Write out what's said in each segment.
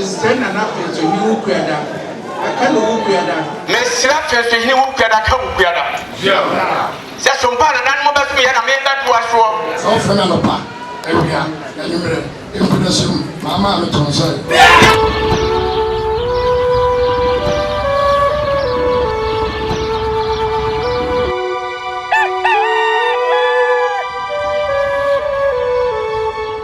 Mr. Nana to you, Kuada. I can't look at Miss Rapture, you won't get a couple. Just some part of that mobile me and I made that was wrong. So, Fernando, impression, Mamma,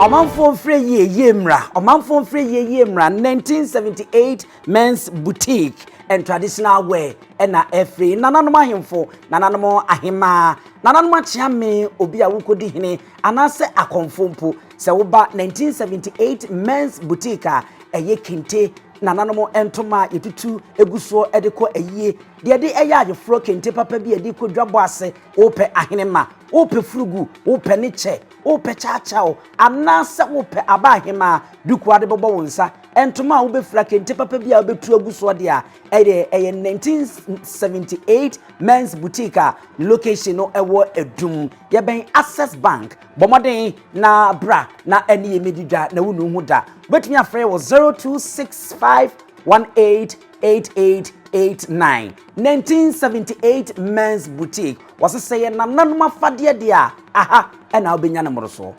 Omanfo free yemra. Omanfo free yemra. 1978 men's boutique and traditional wear. Ena free. Nananoma himfo. Nananoma ahima. Nananoma chiame obi a wukodi hine. Anase akonfompo. Se woba 1978 men's boutique eye kente. Nananomo entoma yetutu eguso edeko eye. De eye agefro kente papa bi ediko dwabo ase. Ope ahinema. Ope frugu. Ope niche. Ope chachao anasa ope abahima duku ade bobo wonsa entoma wo be fra kente papa bia wo betu aguso de a eye 1978 men's boutique location no ewo edum ye ben Access Bank bomoden na bra na ene medidwa na wonu hu da betumi afre wo 0265188889 1978 men's boutique was say na nanuma fade de a aha ena obenya na moroso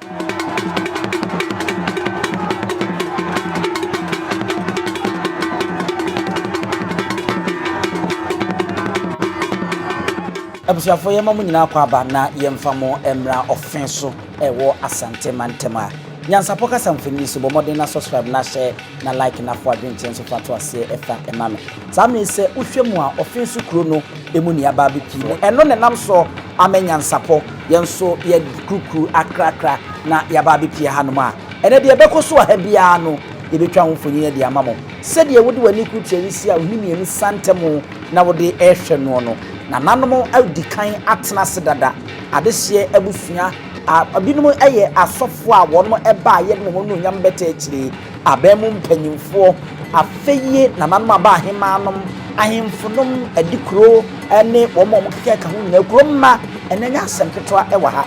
abusuafo ye mamu nyina kwa aba na yemfa mo emra offenso ewo asante mantema nyansapo ka samfini so bomode na subscribe na share na like na fo adwenchen so fato ase efa emame sami se uhwemu a offenso kuro no emu ni aba bepi eno ne nam so amenyansapo yenso ye kukuru akrakra na yaba bepi hanom a ene de ebekoso ha bia no yebetwa homfonyi de amamo se de wode wani kutrerisi a ohimienu santemu na wode ehwe no no na nanom audikan atena sedada adehye abusua abinum eye asofo a wono eba ye no hono nyam beta akire abemu mpanyimfo afeye na nanom aba ahemanom ahemfonom adikuro ene womo mkeke ka ho na kuro mma ene nya asem ketwa ewa ha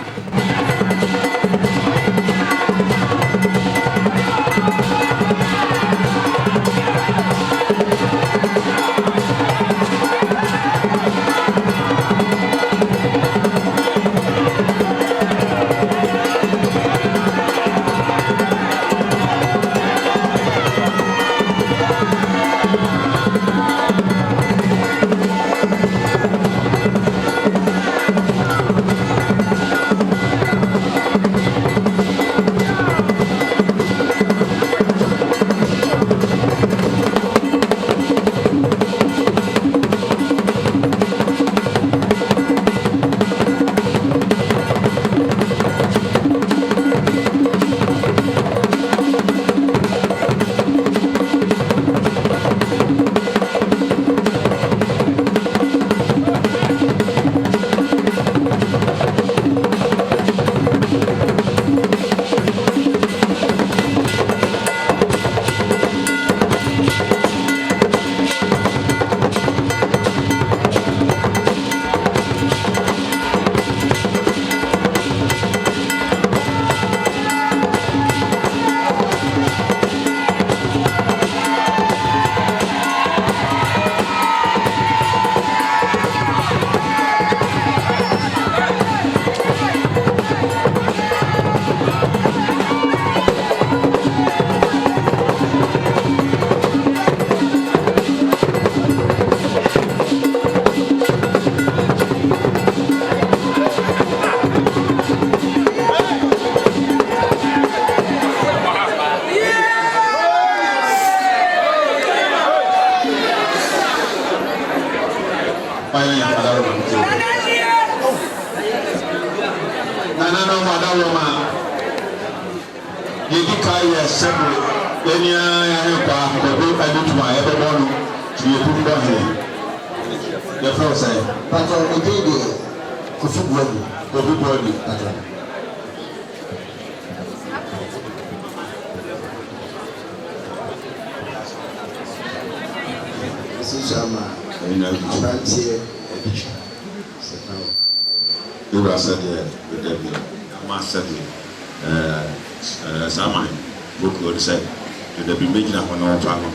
the making up on our family.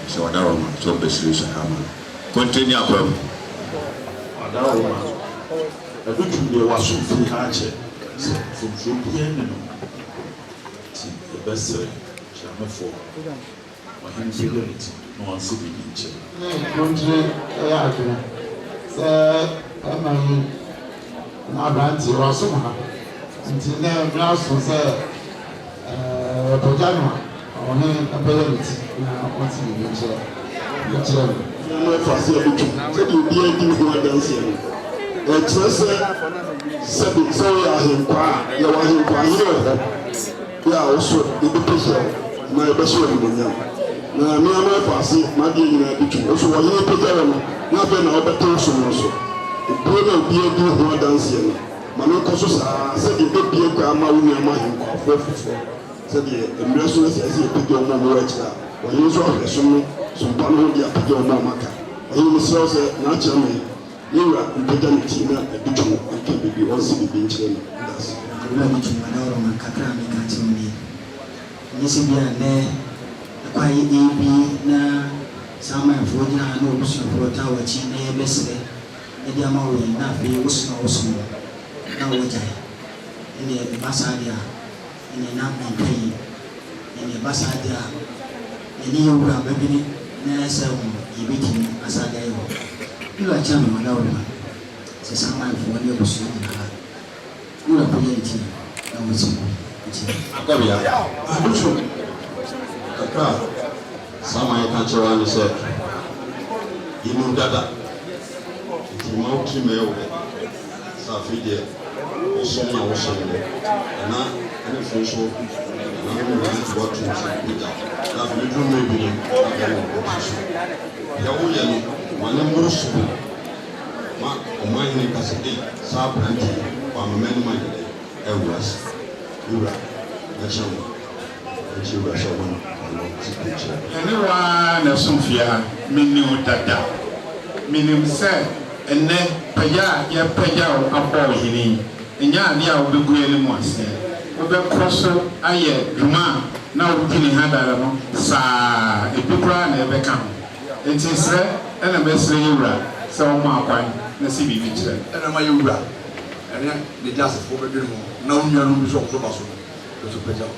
So I don't know, so best continue up. I don't think there was some free hatchet from European. The best Chama for him fidelity, no one could be in check. Country, now Ranty or somehow until then, Glass was Pajama or him ability. Now, what's in the chair? My first year, so you be able to dance here. It's sorry, I am you are here. Yeah, also, the picture, my best friend. Now, me and my first, my dear, also, I need to tell them, not been our better also. The brother be able to dance here. Manokoso said the baby grandma will never mind for said the embraces as he picked on my extra. When you saw the some panel, the appeal on Maka. He was also naturally. You are impediment in a bit and can be also be being changed. That's Madame Kakrami Katini. This is there, the quiet AB na some of Vodina and Ocean for Tower China, Bessel, the Yamawi, Nafi, Ocean, now what I in the Bassadia, in the Napan Pay, in the Bassadia, the new Rabbi, Nasa, Ibitin, Asadayo. You are charming, my Lord. Says someone for your pursuit. You are creating. I was Some country and said, you know that the mountain mail, Safidi, also now was and not any social, and I'm going to watch him. That little maybe my name was my name is Sabranti, or many money, was Ura, anyone of some fear, meaning that meaning said, and then Paya, ya Paya, a boy in Yania will be greatly once. Over Crosso, Aye, Ruma, now looking in Hadar, Sa, a Pukra never come. It is and a message Ura, so Marquine, the CB Mitchell, and a Mayura, and then the just over the room. No, you are not so possible to put up.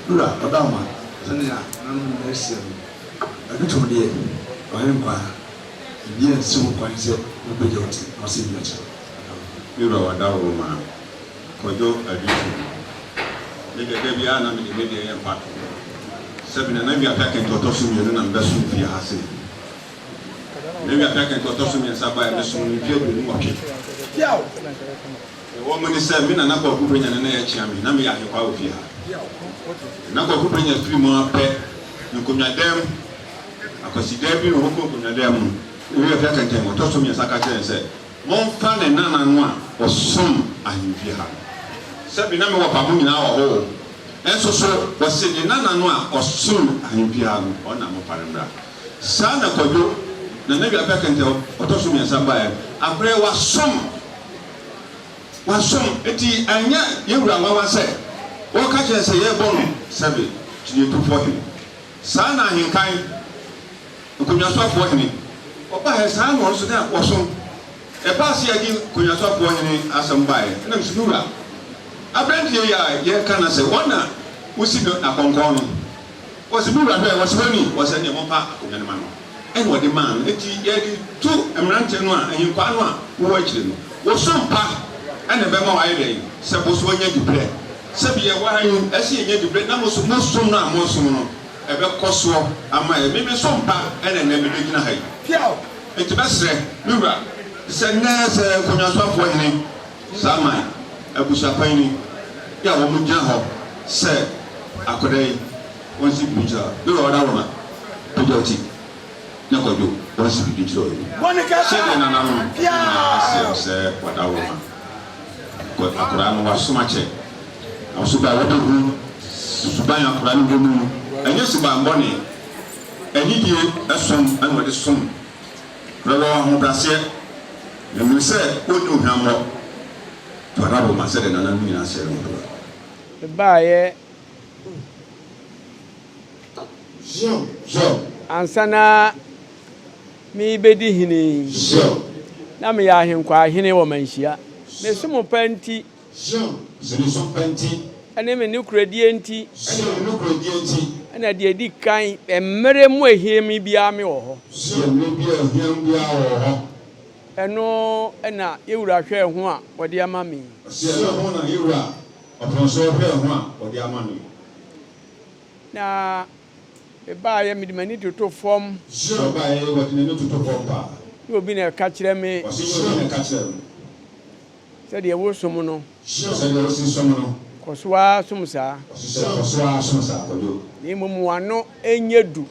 Ura, Adama, Sania, none less. I do to the I am yes, so quite said, no big or signature. Ura, Adama, Kojo, Addition. Maybe Debiana, maybe a part. 7 and maybe a packet to Tossum and Bessu Fiasi. Maybe a packet to Tossum and Sabah and Bessu in Walking. The woman is 7 and number of bring an air champion, Namia, you power here. Number of bring a 3 more pet, you could not them. I could see Debbie who could not them. We have taken time or Tossum and Sakacha and said, Mon fan and Nana or some are in Fiha. Sabina wa pamu na wa ho enso so wose ni nana no a osum ahempia no ona mo parembra sana kodo na nabi apekente otoso mi nsamba ya abre wa som eti anya yewura wa se wo ka che se ye bono sabe tini to for him sana hinkan kunyaso afo hini oba he sana no so na wosom e ba se agi kunyaso afo hini asamba ya na msura Apparently, yeah, can I say one? We see a concon. Was a movie was funny, was any more part of the man. And what the man, it 2 Emerantanoa and you Panua, who watched him, was some part and a memo idea. Suppose when you play. Sabia, why you see you play numbers most sooner, more sooner. A bit costful, and my maybe some part and then never begin a height. Yeah, it's best say, Mura, send us a Kunyaso for him. Samai. Abusapani, ya womunja ho se akodai wonsi buja do oda wona pejoti na kodo wonsi buja wonika se na na ya se oda wona ko akora no wasomache asuba wodo hu suba ya akora no mu enye suba mbone enyi die esom an wode som relo ho brase na mi se onu hwamro Parabo masere na nanu ina sere ndo. Baye ansana mi bedi hini na me ya ahenkwa hene wo manhia me sumo panti ane me nukuradie nti ana de di kan emere mu ehiem bia me wo ho eno na yewura hwe ho a wode ama me na eba ya midimani toto form you be na ka kire me say de wo som no kosoa somsa ni mumu ano enyedu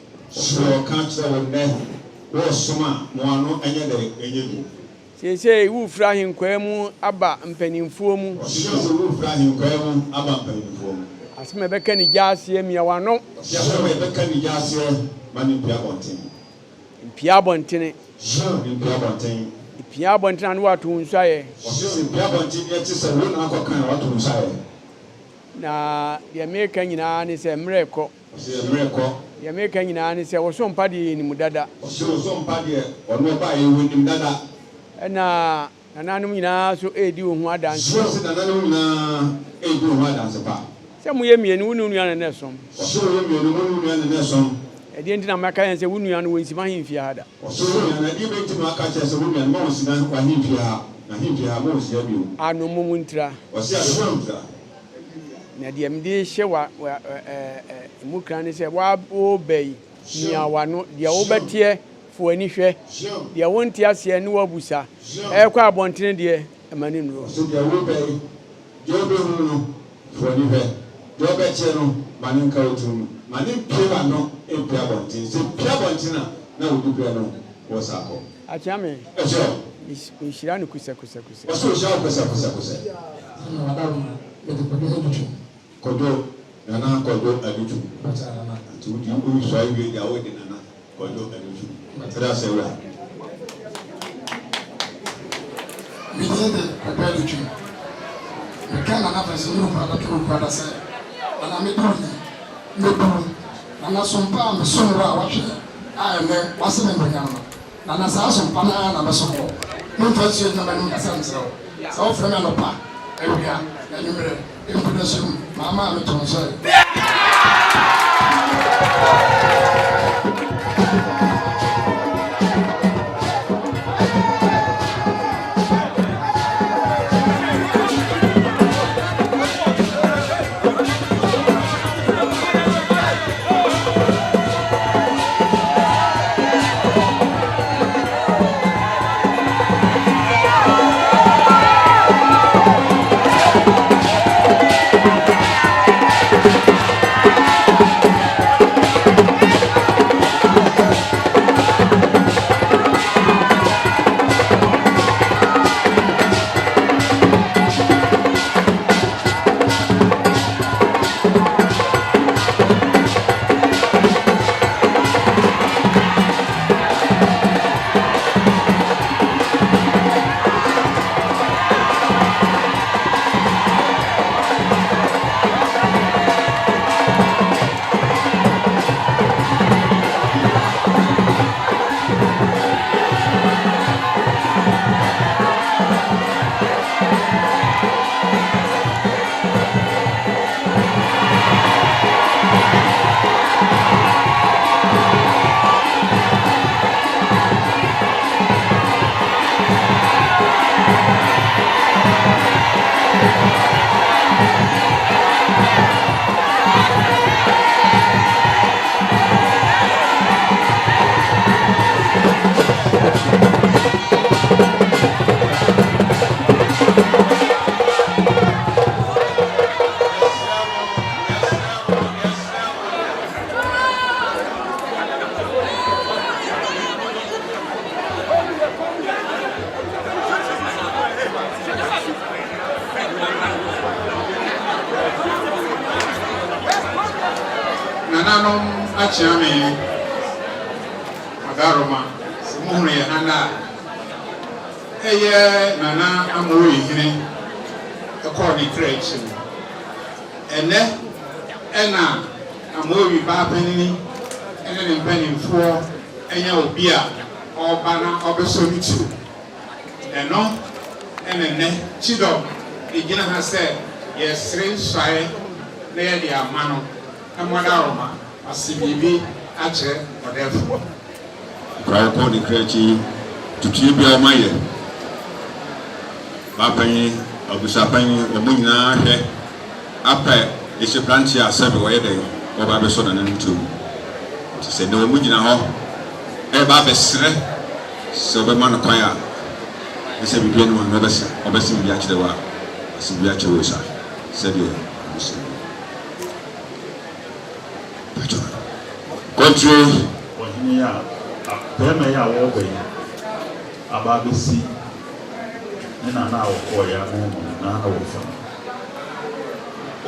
ka kire wo ne wo soma mo ano enyedu sese wu fra hinkwa mu aba mpanimfuo mu aseme beka ni jaase mi awano beka ni jaase mani pia bontene pia bontene no watu nsaye pia bontene yeti se wo na akokan watu nsaye na de America nyina ni se mreko de America nyina ni se wo so mpade ni mudada so mpade ono ba ye wo ni dada na nananum nyina so edi ho adanse so nananum nyina edi ho adanse pa se mu ye mienu wunu nua na nesom so ye mienu wunu nua na nesom e di ntina maka yen se wunu nua no wonsi ma himfi ada so na di beti maka che se wunu nua ma wonsi na kwa himfi ha na himfi ha ma wonsi abio anu mumu ntira o se anu ntira na di mde hye wa mu kran ni se wa obei nia wa no dia obetie fo ani hwe dia wonti ase ani wabusa e kwa abontene de amani nuro so dia obei jobe hu no fo ani hwe jobe che no mani nka otum mani pia no e pia abontene se pia abontene na odu pia no wo sako achame e so ishira no kusa o so sha kusa na wadaru kodo nana kodo adutu ati udi uri so ayi dia wo de nana kodo adutu matara se wa mi de kodo adutu me kana na pese no para to para se ana me duru nana sompa me sonra wa hwe a me wase me nyama nana sa sompa na me sompo mo fa se nyama no kasa nsero sa o frema no pa ewia na nyumre impudesum mama me tonso nananom achiame agaroma simuhunu ye nana eye nana amoyi hine ekodi creation ene ena amoyi ba panini ɛne ne mpanimfoɔ ɛnyɛ obi a ɔba na ɔbɛsɔ ne tu ɛno ɛne nnɛ Chidom egyina ha sɛ yɛsere nsɔre na yɛde ama no ɛmɔda aroma ase biribi akyerɛ ɔdɛfo kura kɔ ne kra akyi tutue bi a ɔma yɛ bapanyin abusapanyin wɔn nyinaa hwɛ apɛ ɛhyɛ planti a sɛbi wɔyɛ dɛ wɔba abɛsɔ na ne ntom nti sɛ ne wɔn gyina hɔ ɛba abɛsrɛ sɛ ɔbɛma no kwan a ɛsɛ biribi anim a ɔbɛsɛ biribi akyerɛ wɔ a ɔsɛ biribi akyerɛ wɔ sa sɛdeɛ ɔsɛ kɔntro wɔhene a bɛrima yi a wɔrebɔ yi aba abɛsi ne nana a wɔkɔɔ yɛ ano mu na wɔfa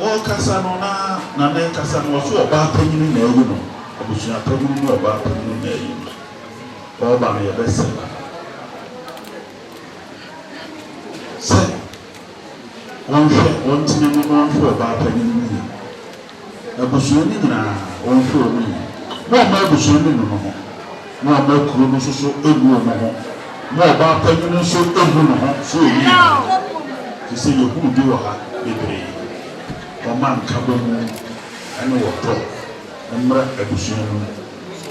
wɔrekasa no na nana nkasa no wɔso ɔbaa panyin na ayi no abusua panyin ne ɔbaa panyin na ayi no ɔreba no yɛbɛsɛ sɛ wɔnhwɛ wɔntena mu na wɔnhwɛ ɔbaa panyin no yie abusua no nyinaa wɔnhwɛ wɔn yie na ɔma abusua no no ho na ɔma kuro no nso so egu wɔn ho na ɔbaa panyin no nso egu no ho so yie te sɛ yɛhunu bi wɔ ha bebree ɔma nkaba mu ɛne wɔtɔ mmerɛ abusua no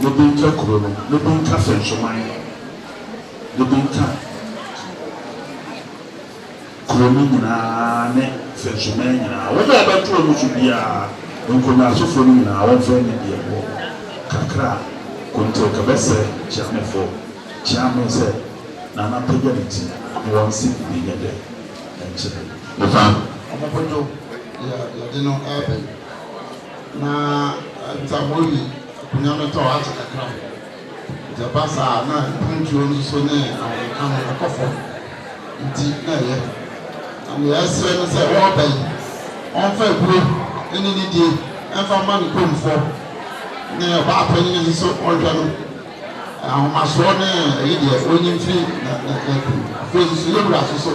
na bi nka kuro no na bi nka fɛnsoman na bi nka kuro no nyinaa ne fɛnsoman nyinaa wɔn a bɛto wɔn so biara nkonnwa asofo no nyinaa wɔn fɛn ne deɛ wɔ kakra konto kabɛsɛ kyiamefo kyiame sɛ nana pɛgya ne ti na wɔn si ne yɛ dɛ ɛnkyerɛ nifa ɔmɔkɔdwo yɛde no ɛbɛn na ntamoyi akonnwa no tɔ ate kakra gyaba saa na mpuntuo no so ne ahomeka no ɛkɔfɔ nti na ɛyɛ na yɛsrɛ no sɛ wɔrebɛn ɔmfa aburo ne ne die ɛmfa ma ne kuromfoɔ ne ɔbaa panyin no nso ɔhwɛ no ahomasoɔ ne ɛyi deɛ ɔnyi mfiri na afei nso yɛwura so so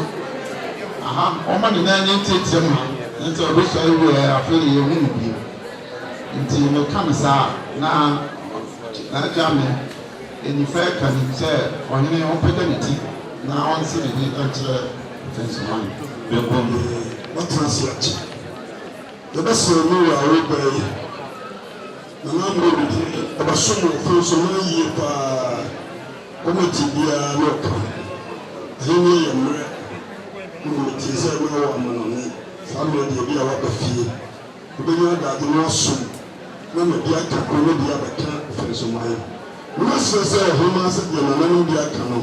ɔma ne nan ne ntiatia mu ha nti ɔbɛsɔ ewu afei ne yɛhu no bio nti meka no saa na agya me enifɛ ka ne sɛ ɔhene ɔmpɛgya ne ti na ɔnse ne ni ɛkyerɛ fɛnsoman bɛbɔ me wɔtena ase akyi yɛbɛsrɛ no wɔ awobaa yi na nammerɛ bidi ɔbɛso mo fɛnsoman yie paa wɔmati biara ne ɔka ahenni yɛ mmerɛ mmetie sɛ ɛmɛ wɔ amanɔne saa mmerɛ deɛ bi a waba fie wobɛnya adade no asom na ma bi aka koro no bi abɛka fɛnsoman na asrɛ sɛ ɔhoma sɛ deɛ nananom bi aka no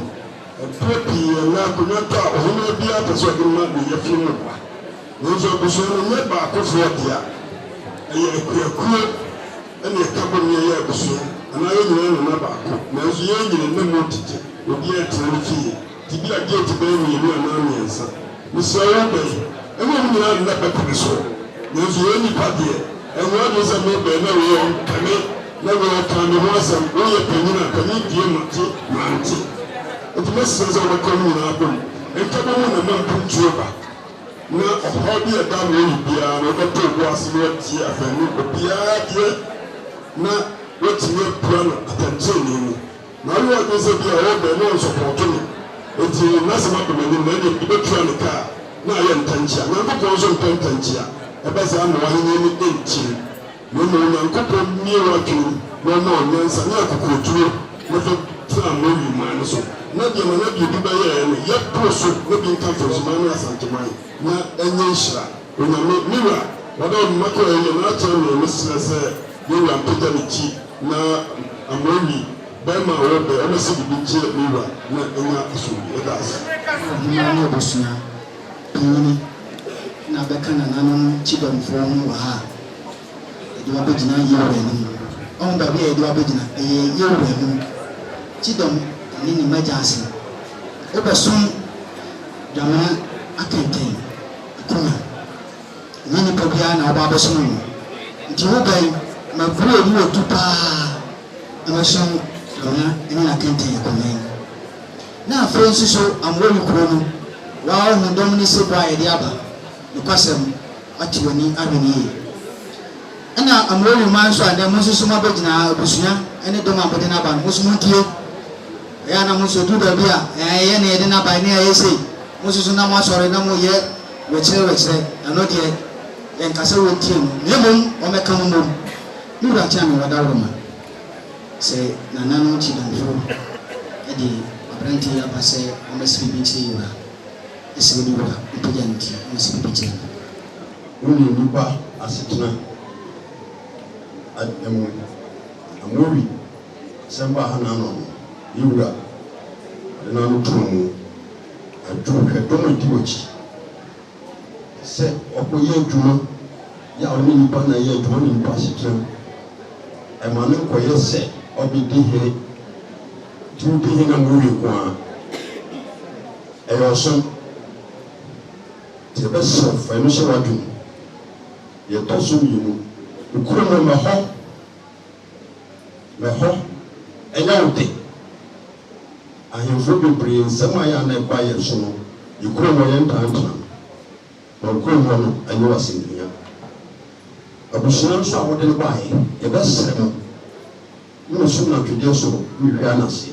ɛprɛ pii ɛna akonnwa tɔ a ɔhoma bi apɛ sɛ ɔde ma ne yɛfie no ba nanso abusua no nyɛ baakofoɔ dea ɛyɛ akuakuo ɛne ɛka bɔ ne yɛyɛ abusua anaa yɛ nyinaa nana baako nanso yɛn nyina na mu tete obi ɛtena no fie nti bi a gate bɛyɛ mmienu anaa mmiɛnsa mesrɛ wɔ bɛyi ɛma mu nyinaa nna bɛpene so nanso yɛn nnipa deɛ ɛhoa de sɛ mebɛɛ na wɔyɛ ɔnkane na wɔyɛ ka ne ho asɛm woyɛ panyin a panyin die mate mante nti mɛsrɛ sɛ wɔbɛka no nyinaa bom ɛnka bɔ mu na ma mpuntuo ba na ɔhaw bi ɛda ma ɛyi biara na ɔbɛtɔ obu ase na wɔtie afɛni obiara deɛ na wɔtumi apura no atɛnkyɛnni mu na awo ɔde sɛ bi a ɔwɔ bɛn na ɔnsɔpɔtɔ no eti n'asɛm abɛn anim na ɛde ɛbɛtua ne kaa na ayɛ ntɛnkyia na nkɔpɔ nso ntɛnkyia ɛbɛsɛ ama wɔahenya ne ɛnkyiri na ɔmo nyankopɔ mmie wɔatwene na ɔmo ɔnyansa ne akokotuo na fɛ tena mo wi maa no so na deɛ ma na deɛ bi bɛyɛ no yɛporo so na bi nka mfɛnsoman ne asanteman na ɛnyɛ nhyira onyame mewura wɔde ɔmoma kɔ ɛyɛ na akyerɛ me mesrɛ sɛ yɛwura mpagya ne kyi na amawi bɛrima a wɔbɛ ɔbɛsɛ bibi nkyerɛ mewura na ɛnya asombi ɛda ase ɔhema ne abusua panyini na bɛka nananom Chidomfoɔ ho wɔ ha yɛde wabɛgyina yɛwura anim ɔho baabi a yɛde wabɛgyina ɛyɛ yɛwura anim Chidom ne ne mmagya ase wobɛsom dwamena akɛntɛn akoma ɛnyɛ nnipa biara na wɔba abɛsom no nti wobɛn maburo mu wɔtu paa na mɛsom dwamena ne akɛntɛn akoma na afei nso so amoɔre kuro no waa ɔho dɔm ne sɛ bɔ a yɛde aba nokwasɛm ate w'ani ahwɛ ne yie ɛna amoɔre ma nso a dɛ mo nso so mabɛgyina abusua ɛne dɔm a bɛde n'aba no mo so mo ntie ɛyɛ na mo so du baabi a ɛyɛ ne yɛde n'aba ne ɛyɛ sei mo so na mo asɔre na mo yɛ wɛkyerɛ ɛno deɛ yɛnkasa wɔ ntie no na mmom ɔmɛka mo mmom ne wura kyɛn me wɔda wɔ ma sɛ nananom kyi damfo ɛde aberante aba sɛ ɔmɛsi bibi kyerɛ yi wura ɛsɛ wɔde wura mpagya no nti ɔmɛsi bibi kyerɛ no wone nipa asetena amowi sɛ mba ha na no yewura de na no toro mu hwɛ dɔm di wɔkyi sɛ ɔkɔyɛ adwuma yɛ a ɔne nipa na yɛ adwuma ne nipa asetena ɛma ne nkɔyɛ sɛ ɔbɛdi hene nti wodi hene a mowi ko a ɛyɛ ɔsom nti ɛbɛsɛ fa ɛno hyɛ w'adwene yɛtɔ so mmienu ekuro no mɛhɔ ɛnyɛ wo de ahemfo bebree nsɛm a yɛ a na ɛba yɛ so no ekuro no yɛ ntantana na ekuro no no ɛnyɛ wasɛndunya abusua nso a wɔde no baeɛ yɛbɛsrɛ mo ne so na twɛdeɛ so mehwɛ anase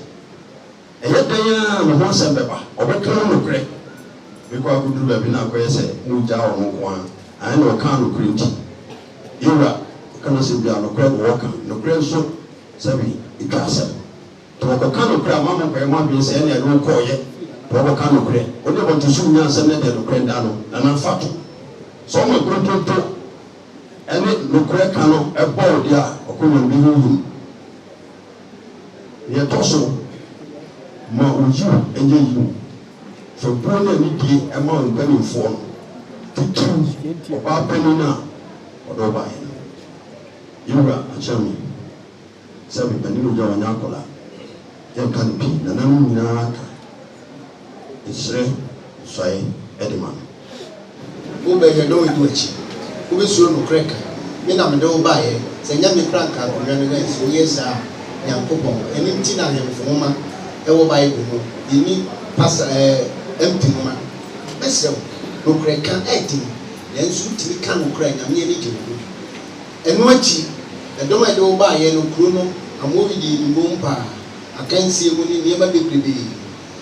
ɛyɛ dan a ne ho asɛm bɛba ɔbɛka no nokorɛ mekɔ akɔduru baabi na akɔyɛ sɛ ne wogya wɔ no nko a ayɛ na ɔka nokorɛ nti yɛwura ɔka no sɛ bia nokorɛ wɔwɔka nokorɛ nso sɛbi ɛtwa asɛm nti wɔkɔka nokorɛ a mama nkɔyɛ mo adwene sɛ ɛne ɛde wokɔɔyɛ nti wɔkɔka nokorɛ wode wɔnto so wonya asɛm ne deɛ nokorɛ da no nana fa to sɛ ɔma kurotonto ɛne nokorɛ ka no ɛbɔ wo deɛ a ɔkɔnyam bi hohum yɛtɔ so ma oyiw ɛnyɛ yiw fɛbuo no anidie ɛma wo mpanimfoɔ no tutu ɔbaa panin a ɔde ɔbaeɛ no yɛwura akyerɛ me sɛ mepanin ogya wanyɛ akɔla yɛnka no pii nananom nyinaa ka ɛserɛ sɔe ɛde ma no wobɛhwɛ na ɔdi akyi wobɛsuro nokorɛ ka me na mede wo baeɛ sɛ nyame kora nka akonnwa no na ɛsɛ woyɛ saa nyankopɔn ɛno nti na ahemfo nwoma ɛwɔ bible ho yɛni pasa empty nwoma bɛsrɛ wo nokorɛ ka ɛdi nanso wotumi ka nokorɛ nyame ani gye wo ɛno akyi ɛdɔm a ɛde wo baeɛ no kuro no amowi de nimom paa akansie mu ne nneɛma bebree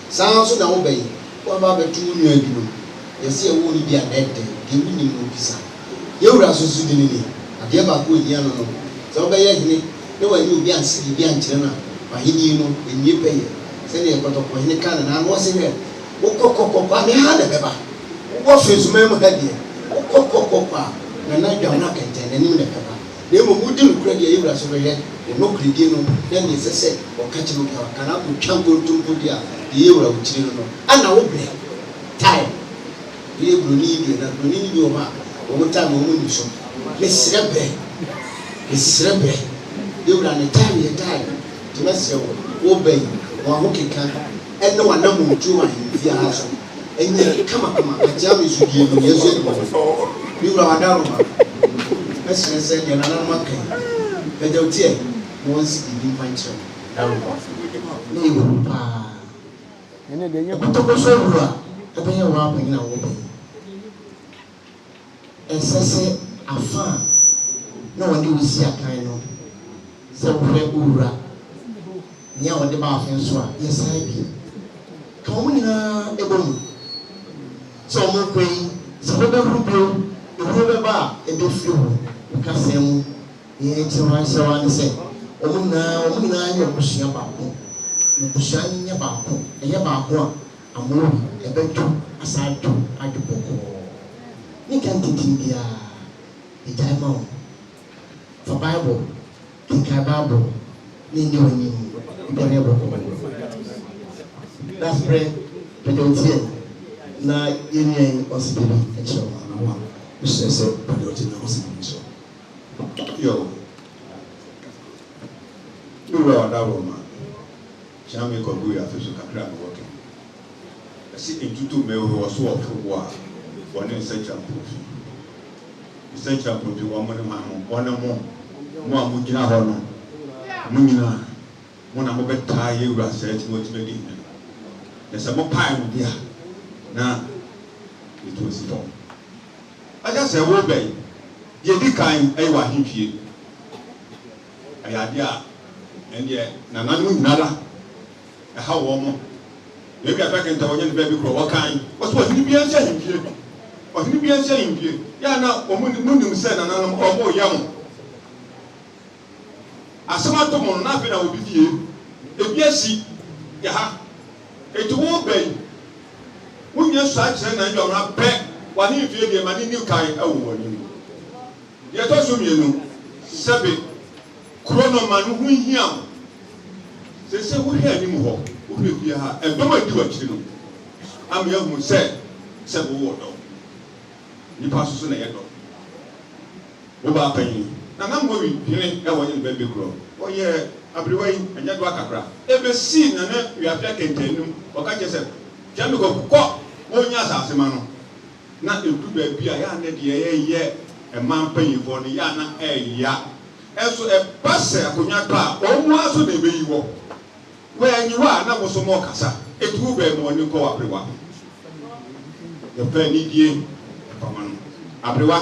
saa nso na wobɛyi woaba abɛto wo nua adwuma yɛsɛ ɛwɔ no bi a na ɛdɛ deɛ wonim no bisa yɛwura so so di ne ni adeɛ baako ɔnia no no sɛ wobɛyɛ hene ne wani obi ansi biribi ankyerɛ no a waheni no ɛnie pɛyɛ sɛdeɛ kɔtɔkɔhene ka ne na ano ɔse hwɛ wokɔkɔkɔkɔ a ne ha na bɛba wokɔ fɛsuma mu ha deɛ wokɔkɔkɔkɔ a nana adwa no akɛntɛn n'anim na bɛba na mmom wodi nokora deɛ yɛwura so bɛyɛ ɔnokoredie no na ne ɛsɛ sɛ ɔka kyerɛ wo kawa kana akɔtwa nkontompo deɛ a deɛ yɛwura wo kyiri no no ana wo brɛ tae yɛ buroni yi deɛ na buroni yi bi wɔ hɔ a wɔn tae ma wɔn ni so mesrɛ brɛ yɛwura ne tae yɛ tae nti mɛsrɛ wo wobɛyi wɔn ho keka ɛne wanam ntuo ahemfie ha so ɛnyɛ kamakama akyea me so die no yɛso adwuma yɛwura wadaroma mɛsrɛ sɛ deɛ nananom aka bɛgya wo tiɛ na wɔnsi biribi mfa nkyerɛ daroma na yɛwuru paa ɛkotɔkɔ so awura ɛbɛyɛ wɔ apanyina a wɔbɛyi ɛsɛ sɛ afa a na wɔde wo si akan no sɛ wohwɛ wowura nea wɔde ba afe nso a yɛsae bi ka wɔn nyinaa ɛbɔ mu sɛ wɔn kɔ yi sɛ wɔbɛhuru bio ehuru bɛba a ɛbɛfiri hɔ wokasa mu yɛn kyerɛ wɔn ahyɛ wɔn sɛ wɔn nyinaa yɛ abusua baako na abusua nyɛ baako ɛyɛ baako a amowi ɛbɛdwo asaadwo adwo bɔkɔɔ ne ka ntintin biara ɛgyae ma wɔn fa bible kenkan bible ne nne wɔn anim bɛrɛ bɔkɔɔ dasprɛ pɛdɛntiɛ na yɛnyɛ ɔsibiri ɛkyerɛ wɔn anawa ɛhyɛ sɛ pɛdɛntiɛ na ɔsibiri so yo wura ɔdawo ma kyame kɔgu yɛ afɛ so kakra na wɔkɛ ɛsi ntutu mɛwuro wɔ so wɔfo wɔ a wɔne nsɛnkyerɛmpofi nsɛnkyerɛmpofi wɔn mo ne ma mo wɔne mo a mo gyina hɔ no mo nyinaa mo na mo bɛtaa yɛ wura sɛ ɛti mo ti bɛ di hene na sɛ mo paa mo bia na etu osi tɔ agya sɛ wo bɛyi yɛdi kan ɛyɛ wɔ ahemfie ɛyɛ adeɛ a and yet nananom nada ɛha wɔ mo ebi aka kenta wɔnyɛ ne baabi korɔ wɔkan wɔso ɔhene bi anhyɛ himpie ɔhene bi anhyɛ himpie yɛ na ɔmo nim sɛ nananom ɔmo yɛ mo asɛm ato mo no na afei na obi fie ebi asi yɛ ha etu wo bɛyi wonyɛ so akyerɛ na ndwom na pɛ wɔne fie deɛ ma ne ni kan ɛwɔ wɔn anim deɛ ɛtɔ so mmienu sɛbe krono ma no ho hia mo sɛ wohwɛ anim hɔ wohwɛ fie ha ɛdɔm adi w'akyiri no ama yɛhu sɛ wowɔ dɔ nipa so na yɛ dɔ woba panyin na namɔ wi hene ɛwɔ nyɛ ne baabi korɔ wɔyɛ aberewa yi ɛnyɛ do akakra ɛbɛsii na ne wiafɛ kɛntɛnum wɔka kyɛ sɛ kyɛ me kɔ wɔnyɛ asase ma no na ɛdu baabi a yɛa ne deɛ yɛyɛ ɛma mpanyinfoɔ no yɛa na ɛya ɛso ɛba sɛ akonnwa tɔ a ɔmo aso na ɛbɛyi wɔ wɔanyi hɔ a na mo so mo kasa ɛtu baabi mu ɔne nkɔ wɔ aberewa yɛpɛ anidie ɛpama no aberewa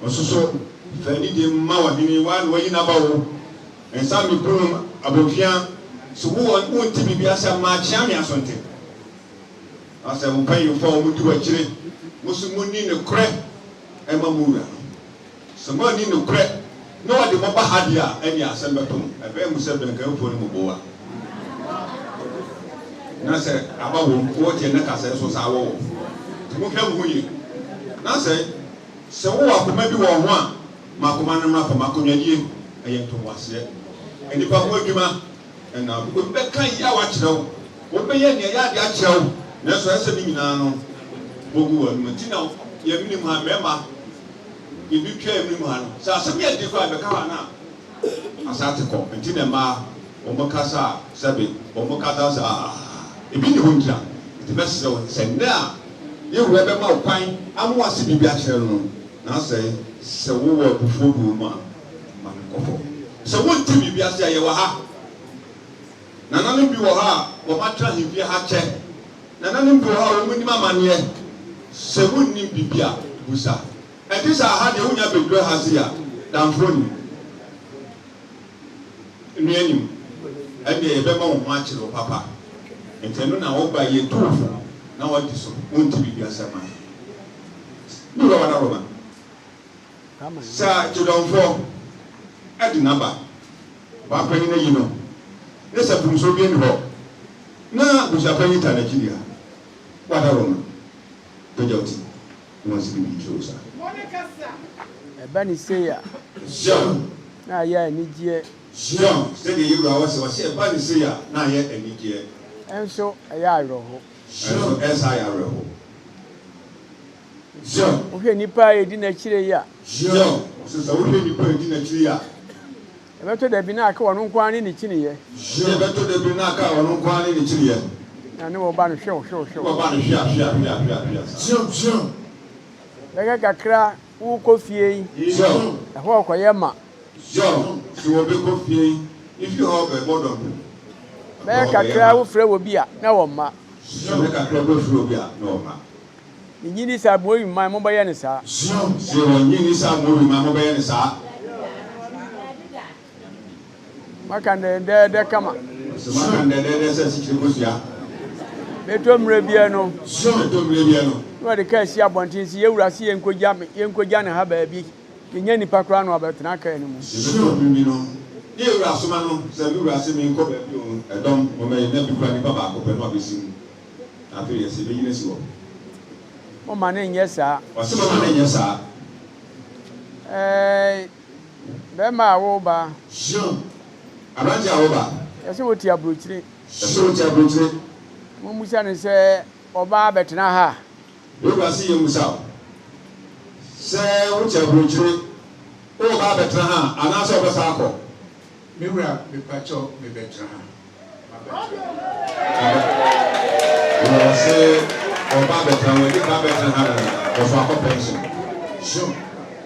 ɔsoso fɛ anidie mma wɔhene wa na wɔyi n'aba wo nsa mi kunu abofia so wo nti bibi asɛ maakyea me asɔnte asɛ mo mpanyinfoɔ a ɔmo di w'akyire mo so mo ni ne korɛ ɛma mo wura no sɛ mo ani ne korɛ na wɔde mo ba ha deɛ a ɛne asɛm bɛto mo ɛbɛyɛ mo sɛ bɛnkanfoɔ no mo boa na sɛ aba wɔ wɔkyɛ ne kasa so saa wɔ nti mo hwɛ mo ho yie na sɛ wowɔ akoma bi wɔ ho a ma akoma no ma fam akonnwadie ɛyɛ ntoboaseɛ nipa ho adwuma ɛna wobɛka yi a wakyerɛ wo wobɛyɛ nea yɛade akyerɛ wo nanso ɛsɛ ne nyinaa no bogu wɔ anim nti na yɛmenim ha mmarima yɛbi twa yɛmenim ha no sɛ asɛm yɛde kɔ a bɛka hɔ no a asate kɔ nti na mmaa wɔn kasa a sɛbe wɔn kasa sɛ ebi ne ho ntina nti bɛsrɛ wo sɛ nnɛ a yɛwura bɛma wo kwan ama wase biribi akyerɛ no na sɛ wowɔ abufuo du mu a ma no nkɔfɔ sɛ wonti biribi ase a yɛwɔ ha nananom bi wɔ ha a wɔmatena ahemfie ha kyɛ nananom bi wɔ ha a wɔmunim amanneɛ sɛ wonnim biribi a busa ɛnti sɛ aha deɛ wonya bɛdurɛ ha se a damforo nim nnuanim ɛdeɛ yɛbɛma wo ho akyerɛ wo papa nti ɛno na woba yɛ tuufo na wadi so wonti biribi asɛm a ne wura wana roma sɛ kyodɔmfoɔ ɛde naba baapanyin no yi no ne sɛ pumso bi ani hɔ na busuapanyin ta n'akyiri a wada roma pagya wo ti ne wɔn si bibi nkyerɛ wo saa ɛba ne sei a na ayɛ anigyeɛ sɛdeɛ yɛwura wɔ sɛ wɔhyɛ ɛba ne sei a na ayɛ anigyeɛ ɛnso ɛyɛ awerɛho ɛnso ɛsa ayɛ awerɛho wohwɛ nnipa a yɛdi n'akyire yi a sɛ wohwɛ nnipa a yɛdi n'akyire yi a ɛbɛtɔ dabi na aka wɔno nkoa ne ne kyiniyɛ ɛbɛtɔ dabi na aka wɔno nkoa ne ne kyiniyɛ na ne wɔba no hwɛ wɔba no hwɛ bɛkɛ kakra wokɔ fie yi ɛhɔ ɔkɔyɛ ma sɛ wɔbɛkɔ fie yi ifi hɔ bɛbɔ dɔm bɛyɛ kakra wofrɛ wɔ bi a na wɔ mma bɛyɛ kakra wofrɛ wɔ bi a na wɔ mma ne nyini sɛ aboyi man mobɛyɛ ne saa sɛ wɔnyini sɛ aboyi man mobɛyɛ ne saa maka ndɛdɛdɛ kama maka ndɛdɛdɛ sɛ sikyire kosua bɛtɔ mmerɛ bia no na wɔde ka asi abɔnten si yɛwura se yɛnkɔgya ne ha baabi yɛnya nnipa koraa no abɛtena kaa no mu ne yɛwura asoma no sɛ mewura se menkɔ baabi o ɛdɔm mɔmɛyɛ na bi kora nnipa baako pɛ no abɛsi mu afei yɛsɛ bɛyina si hɔ mɔma ne nyɛ saa ɔsɛ mɔma ne nyɛ saa bɛrima a woba aberante a woba yɛsɛ wɔti aburokyire momusa ne sɛ ɔbaa bɛtena ha yɛwura se yɛmusa wo sɛ wote aburokyire wowɔbaa bɛtena ha anaasɛ wobɛsa akɔ mewura mepakyɛ mebɛtena ha wɔwɔ sɛ ɔbaa bɛtena hɔ nipa bɛtena ha na ɔso akɔ pension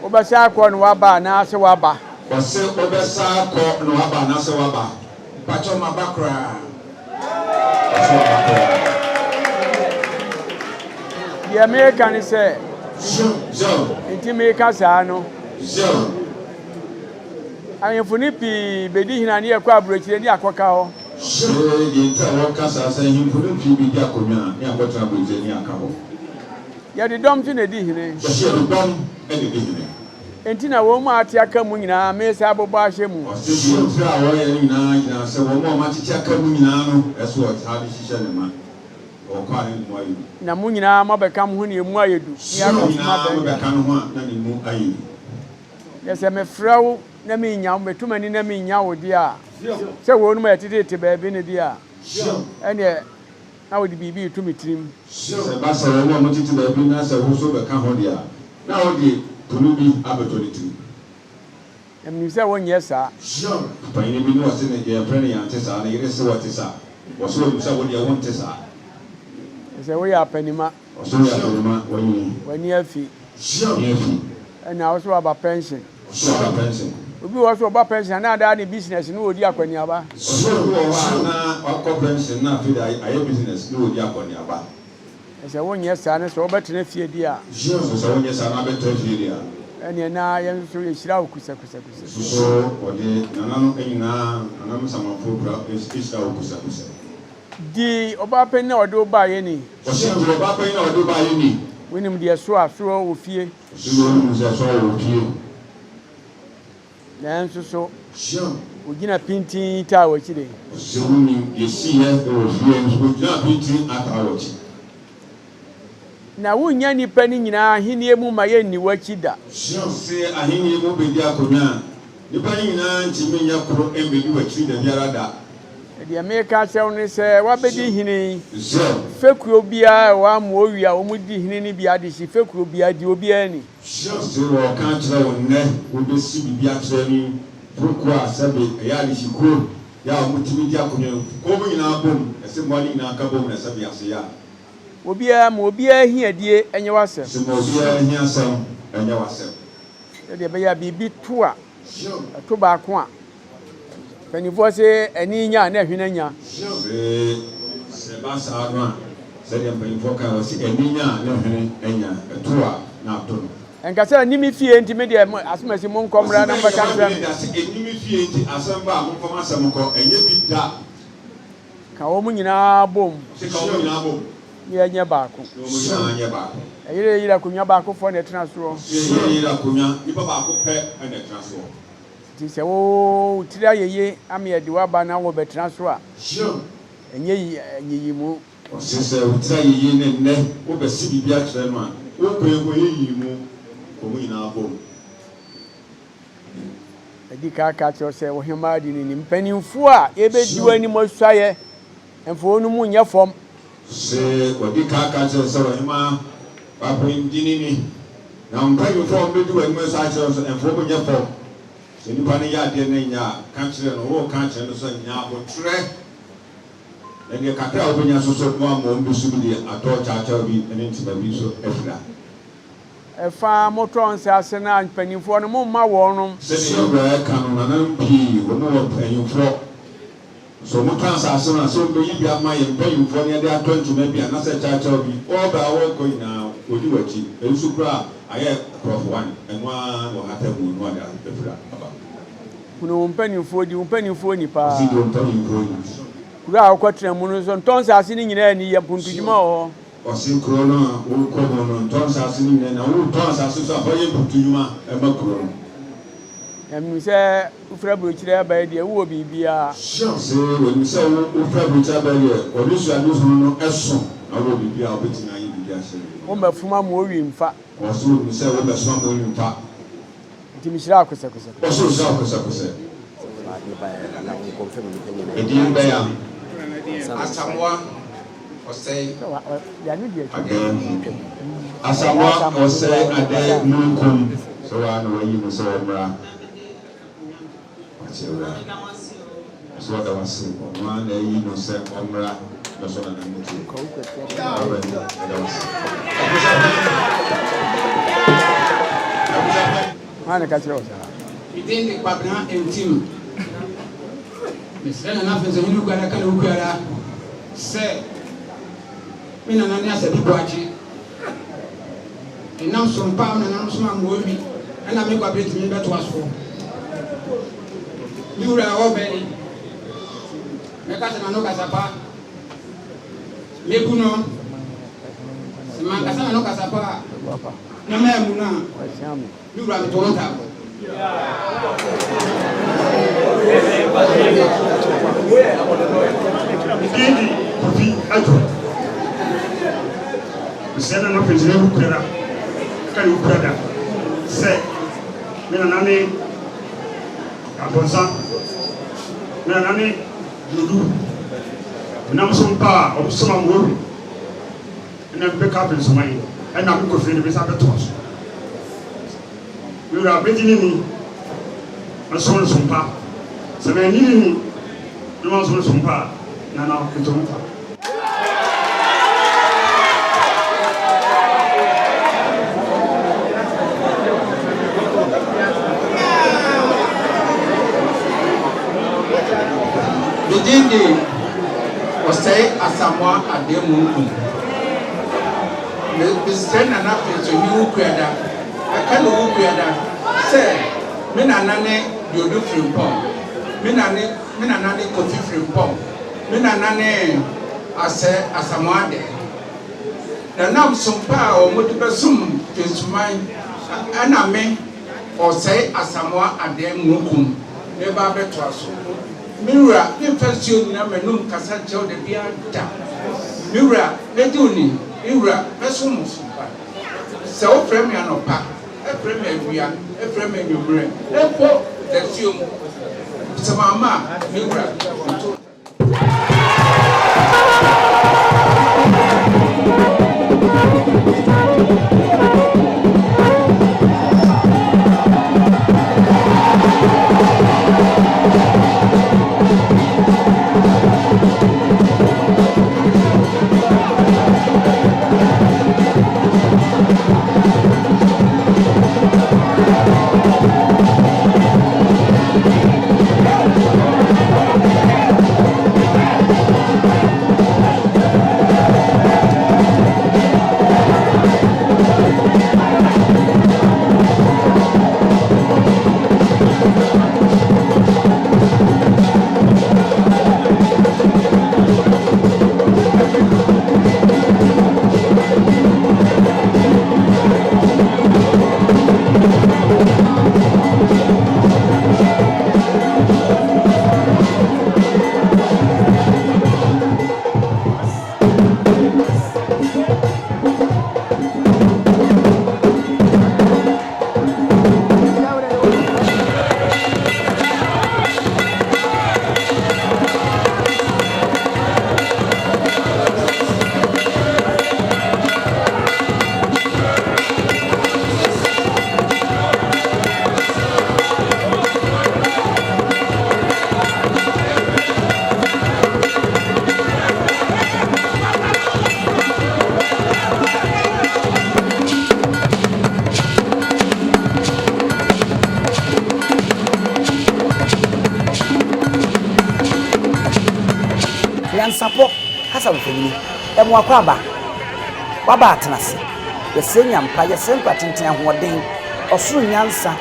wobɛsa akɔ no waba anaasɛ waba ɔsɛ wobɛsa akɔ na waba anaasɛ waba pakyɛ maba koraa deɛ meka ne sɛ nti meka saa no ayefuni pi bedi hina ne yakwa aburochire ne akoka ho yenta wakasa sɛ himfunu pii bi di akonnwa ne akɔtena aburochire ne aka hɔ yɛde dɔm tu ne di hine yɛhyɛ dɔm ne di hine enti na wɔn mu ate aka mu nyinaa me sɛ abobɔ ahyɛ mu ɔsɛ bi a wɔyɛ nyinaa sɛ wɔn mu a matete aka mu nyinaa no ɛso ɔtaa de hyehyɛ ne ma ɔkɔ ne mu ayɛ na mu nyinaa mabɛka mo ho ne mu ayɛ du ya ko nyinaa mabɛka no ho a na ne mu ayɛ yɛsɛ mefrɛ wo na menya wo metumani na menya wo di a sɛ wɔn mu yɛtetete baabi ne di a ɛneɛ na wɔde biribi to me tirim sɛ ba sɛ wɔn a motete baabi na sɛ wo so bɛka ho di a na wɔde tunu bi abɛtɔ ne tirim ɛmenim sɛ wonyɛ saa panyin bi ne wɔse ne yɛfrɛ ne yɛnte saa ne yere se wɔte saa wɔso wɔm sɛ wodeɛ wonte saa sɛ woyɛ apanima wɔso yɛ apanima w'ani afi ɛna wo so waba pension obi wɔ so ɔba pension na adaa ne business no wɔdi akwaniaba na wakɔ pension na afei ayɛ business na wɔdi akwaniaba sɛ wonyɛ saa ne sɛ wobɛtena fie di a sɛ wonyɛ saa na bɛtena fie di a ɛneɛ na yɛn nso yɛhyira wo kusakusakusa so wɔde nananom nyinaa nananom samanfo kura ɛhyira wo kusakusa di ɔbaa panyin na ɔde wo baayɛ ni wɔhyɛ di ɔbaa panyin na ɔde wo baayɛ ni wonim deɛ so a soɔ wɔ fie nanso so ogyina pintin taa wɔkyire na wonya nnipa no nyinaa ahenniɛ mu ma yɛnni w'akyi da sɛ ahenniɛ mu bɛdi akonnwa a nnipa no nyinaa ntimi nyɛ koro mbɛdi w'akyiri da biara da deɛ meka kyerɛ wo ne sɛ woabɛdi hene fekuo biara ɛwɔ amoa owi a wɔmudi hene no bi ade hye fekuo biara di obiara ni sɛ wɔka kyerɛ wo nnɛ wobɛsi biribi akyerɛ ni fekuo a sɛbe ɛyɛ adehyekuo yɛ a wɔmutumi di akonnwa kɔn mu nyinaa bom ɛsɛ mmoa no nyinaa ka bom na sɛbe ase yɛ a obiara ma obiara hiadie ɛnyɛ w'asɛm sɛ ma obiara hi asɛm ɛnyɛ w'asɛm sɛdeɛ ɛbɛyɛ a biribi to a ɛto baako a panimfoɔ sɛ ani nya na ɛhwene nya sɛ ba saa no a sɛdeɛ mpanyimfoɔ ka wɔ sɛ ani nya na ɛhwene anya ɛto a na ato no ɛnkasa animi fie nti me deɛ asomasi mo nkɔmmra na mbɛka kyerɛ me animi fie nti asɛm ba a momfam asɛm kɔ ɛnyɛ bi da ka wɔ mu nyinaa bom sɛ ka wɔ mu nyinaa bom ne yɛnyɛ baako ɛyere yere akonnwa baakofoɔ na ɛtena soɔ yere akonnwa nipa baako pɛ ɛna ɛtena soɔ nti sɛ wo tiri ayɛye ama yɛde waba na wɔbɛtena so a ɛnyɛ yiyi mu ɔsɛ sɛ wo tiri ayɛye ne nnɛ wobɛsi biribi akyerɛ no a wopɛ wɔyɛ yiyi mu kɔ mu nyinaa bom ɛdi kaaka kyerɛ sɛ wohemaa de ne mpanimfoɔ a yɛbɛdi w'anim asuayɛ mfoɔ no mu nyɛ fam sɛ wɔde kaaka kyerɛ sɛ wɔhemaa bapɔndini ni na mpanyimfoɔ bɛdi w'anim asuayɛ kyerɛ sɛ mfoɔ mu nyɛ fam sɛ nipa no yɛ adeɛ no nya ka kyerɛ no wɔwɔ ka kyerɛ no sɛ nya abotrɛ na deɛ kakra a wobɛnya so so no ama ɔmbi so bi de atɔ kyaakyaaw bi ne ntoma bi so afira ɛfa motɔ nse ase na mpanimfoɔ no momma wɔn nom sɛdeɛ yɛwura ɛka no nanam pii wɔn wɔ mpanyimfoɔ so motɔ asase no a sɛ ɔmbɛyi bi ama yɛ mpanyimfoɔ ne yɛde atɔ ntoma bi anasɛ kyaakyaaw bi ɔba a wɔkɔ nyinaa wɔdi w'akyi ɛnso kora a ayɛ kurɔfo wane ɛno a wɔ hata mu no ade afira kuno mpanimfoɔ di mpanimfoɔ ni paa si do mpanimfoɔ ni kuro a wɔkɔtena mu no so ntɔnsase no nyinaa ni yɛ mpuntudwuma wɔ hɔ ɔsi kuro no a wokɔ mu no ntɔnsase no nyinaa na wotɔnsase so a fɔyɛ mpuntudwuma ɛma kuro no ɛmenim sɛ wofra burokyire abaɛ deɛ wowɔ biribiaa sɛ wɔnim sɛ wofra burokyire abaɛ deɛ ɔde suade hunu no ɛso na wowɔ biribiaa wobɛtumi ayɛ biribi ahyɛ wommɛfoma ma owi mfa ɔso wɔnim sɛ wobɛsoma ma owi mfa nti mehyira akosɛkosɛ ɔso hyira akosɛkosɛ ɛdin bɛyɛ Asamoah Osei Asamoah Osei Ade Munkum so wa na wayi no so mra achewra so da wase ma na yi no se omra no so na mutu Mana ka kyerɛ Idin de kwabna entim Mesrena na fenze hinu gwara kana ukwara se mina nani asa bi boachi enam so mpa na nam so ma mowi ana me kwabre timi beto aso Yura Obey. Mekasano Kasapa. Lebuno. Semakasano Kasapa. Namemuna. Yura Tonta. Gidi Kofi Addo. Sena no pejere ukura. Kali ukura. Se mena nani abonsa. Mena nani dudu. Mena musumpa obusoma mworu. Ena beka pensomai. Ena ko Kofi ne bisa betos. Yura bedini ni asoro sumpa. Sebe ni no asoro sumpa. Nana kutumta. Bidindi wasai Asamoah Ademuku. Mr. Nana Prince Ukuyada. Akano Ukuyada. Say, Minanane Yodu Frimpong. Minanane Kofi Frimpong. Minanane Ase Asamoah Ade. Na nam sumpa o motibesum tesumai aname osai Asamoah Ademuku. Neba betwaso. Mira, infection na menum kasa cheo de bia da. Mira, eduni, mira, pesum sumpa. Se o frame ya no pa, e frame awia, e frame nyumre. Epo tesium. Se mama, mira. Sapo kasa mfeni emu akwaba waba atenase yesenya mpa yesenka tenten ahoden osuru nyansa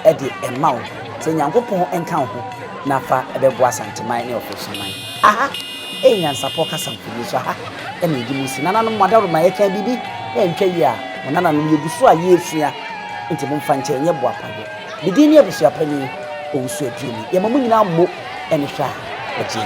ede emawo se nyankopon enka ho na fa ebebo asanteman ne ofisman aha nyansa po kasa mfeni so aha ene di musi nana no madaro ma yeka bibi entwa yi a nana no yegusu a yefia enti momfa nche nye bo apade bidi ne ebusu apani owusu adwini yemamu nyina mo ene hwa ejini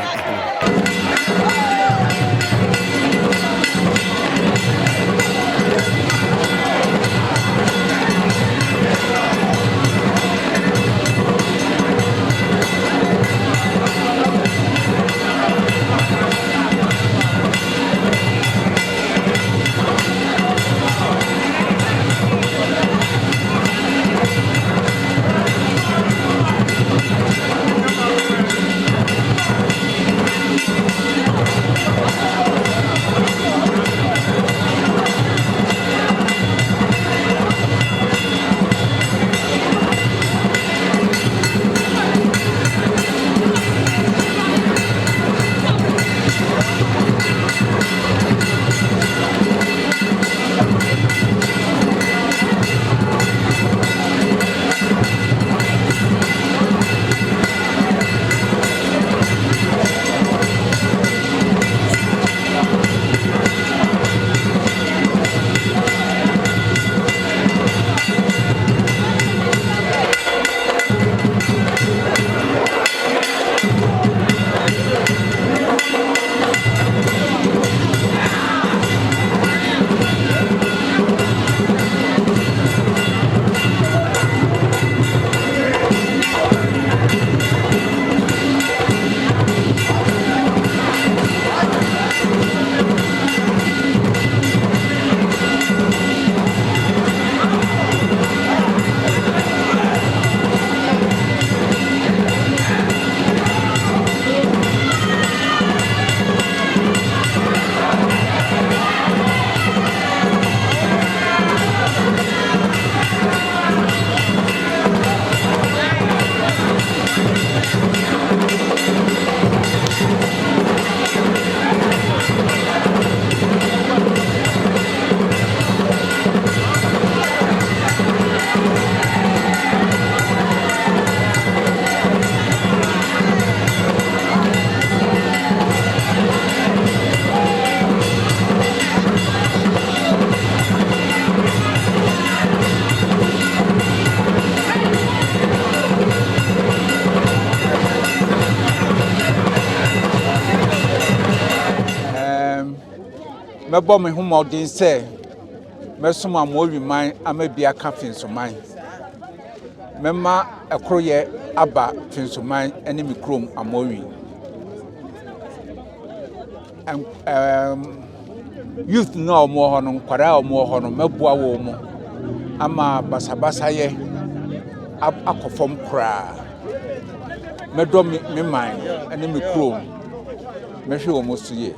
mɛbɔ me ho mmɔden sɛ mɛsom Amowi man ama bia ka Finsoman mɛma ɛkoroyɛ aba Finsoman ɛne me kurom Amowi youth na ɔmo hɔ no nkwara ɔmo hɔ no mɛboa wɔ mo ama basabasayɛ akɔfɔm koraa mɛdɔ me man ɛne me kurom mɛhwɛ wɔ mo so yɛ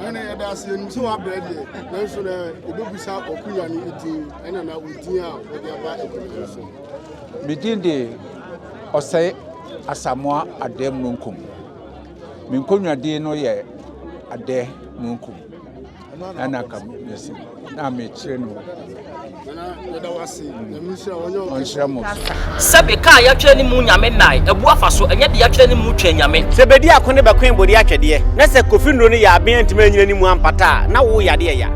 ɔne yɛda ase nim sɛ wabrɛ deɛ nanso na ɛbɛbusa ɔkuya ne ɛdin ɛna na ɔdin a wɔde aba ɛkɔmɛ so medin de ɔsɛe Asamoah Adɛ Mununkum me nkonnwadin no yɛ Adɛ Mununkum ɛna ka mesi na mekyerɛ no Sabe ka ya twɛ ni mu nyame nai ebu afa so enye de ya twɛ ni mu twɛ nyame sebedi akone bakwen bodi atwɛdeɛ na sɛ Kofi Nduro ne ya aben ntima nyina ni mu ampata na wo yade ya